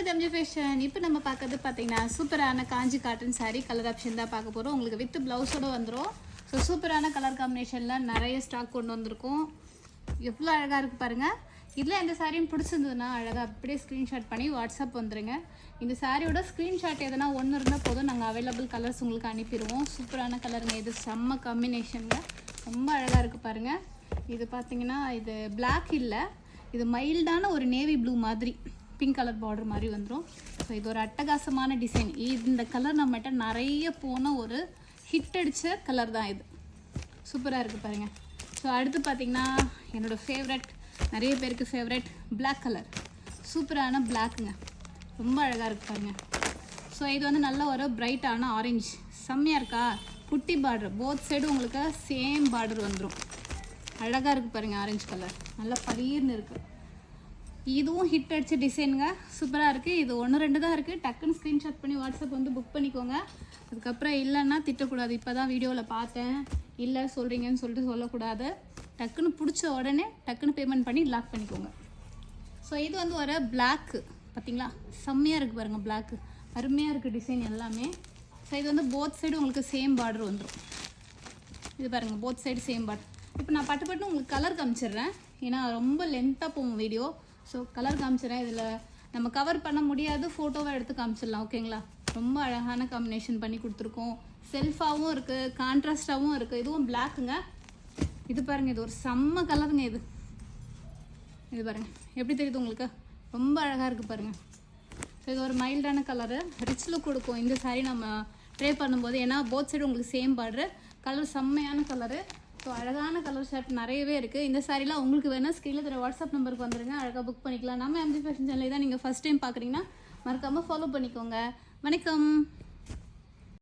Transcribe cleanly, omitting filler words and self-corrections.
with MJ Fashion. இப்போ நம்ம பார்க்கிறது பார்த்தீங்கன்னா சூப்பரான காஞ்சி காட்டன் saree கலர் ஆப்ஷன் தான் பார்க்க போகிறோம். உங்களுக்கு வித் ப்ளவுஸோட வந்துடும். ஸோ சூப்பரான கலர் காம்பினேஷனில் நிறைய ஸ்டாக் கொண்டு வந்திருக்கோம். எவ்வளோ அழகாக இருக்குது பாருங்கள். இதில் எந்த சாரியும் பிடிச்சிருந்ததுன்னா அழகாக அப்படியே ஸ்க்ரீன்ஷாட் பண்ணி வாட்ஸ்அப் வந்துடுங்க. இந்த சாரியோட ஸ்க்ரீன்ஷாட் எதனா ஒன்று இருந்தால் போதும், நாங்கள் அவைலபிள் கலர்ஸ் உங்களுக்கு அனுப்பிடுவோம். சூப்பரான கலருங்க, இது செம்ம காம்பினேஷனுங்க, ரொம்ப அழகாக இருக்குது பாருங்கள். இது பார்த்தீங்கன்னா இது பிளாக் இல்லை, இது மைல்டான ஒரு நேவி ப்ளூ மாதிரி பிங்க் கலர் பார்டர் மாதிரி வந்துடும். ஸோ இது ஒரு அட்டகாசமான டிசைன். இந்த கலர் நம்மகிட்ட நிறைய போன ஒரு ஹிட் அடித்த கலர் தான் இது. சூப்பராக இருக்குது பாருங்கள். ஸோ அடுத்து பார்த்திங்கன்னா என்னோடய ஃபேவரட், நிறைய பேருக்கு ஃபேவரட் பிளாக் கலர். சூப்பரான பிளாக்குங்க, ரொம்ப அழகாக இருக்குது பாருங்கள். ஸோ இது வந்து நல்ல ஒரு பிரைட்டான ஆரஞ்சு, செம்மையாக இருக்கா. குட்டி பார்டர், போத் சைடு உங்களுக்கு சேம் பார்டர் வந்துடும். அழகாக இருக்குது பாருங்கள், ஆரஞ்சு கலர் நல்லா பளீர்னு இருக்குது. இதுவும் ஹிட் அடித்த டிசைனுங்க, சூப்பராக இருக்குது. இது 1-2 தான் இருக்குது. டக்குன்னு ஸ்க்ரீன்ஷாட் பண்ணி வாட்ஸ்அப் வந்து புக் பண்ணிக்கோங்க. அதுக்கப்புறம் இல்லைன்னா திட்டக்கூடாது, இப்போ தான் வீடியோவில் பார்த்தேன் இல்லை சொல்கிறீங்கன்னு சொல்லிட்டு சொல்லக்கூடாது. டக்குன்னு பிடிச்ச உடனே டக்குன்னு பேமெண்ட் பண்ணி லாக் பண்ணிக்கோங்க. ஸோ இது வந்து ஒரு பிளாக்கு, பார்த்தீங்களா செம்மையாக இருக்குது பாருங்கள். பிளாக்கு அருமையாக இருக்குது டிசைன் எல்லாமே. ஸோ இது வந்து போத் சைடு உங்களுக்கு சேம் பார்டர் வந்துடும். இது பாருங்கள், போத் சைடு சேம் பார்டர். இப்போ நான் பட்டு உங்களுக்கு கலர் காமிச்சிடுறேன், ஏன்னா ரொம்ப லென்த்தாக போகும் வீடியோ. ஸோ கலர் காமிச்சிடுறேன். இதில் நம்ம கவர் பண்ண முடியாது, ஃபோட்டோவை எடுத்து காமிச்சிடலாம், ஓகேங்களா. ரொம்ப அழகான காம்பினேஷன் பண்ணி கொடுத்துருக்கோம். செல்ஃபாகவும் இருக்குது, கான்ட்ராஸ்டாகவும் இருக்குது. இதுவும் பிளாக்குங்க. இது பாருங்கள், இது ஒரு செம்ம கலருங்க. இது பாருங்கள் எப்படி தெரியுது உங்களுக்கு, ரொம்ப அழகாக இருக்குது பாருங்கள். ஸோ இது ஒரு மைல்டான கலரு, ரிச் லுக் கொடுக்கும் இந்த சாரீ நம்ம ட்ரை பண்ணும்போது. ஏன்னா போத் சைடு உங்களுக்கு சேம் பார்டரு, கலர் செம்மையான கலரு. ஸோ அழகான கலர் ஷர்ட் நிறையவே இருக்குது. இந்த சாரீலாம் உங்களுக்கு வேணால் ஸ்க்ரீனில் தர வாட்ஸ்அப் நம்பருக்கு வந்துடுங்க, அழகாக புக் பண்ணிக்கலாம். நம்ம MJ Fashion சேனலை தான் நீங்கள் ஃபஸ்ட் டைம் பார்க்குறீங்கன்னா மறக்காமல் ஃபாலோ பண்ணிக்கோங்க. வணக்கம்.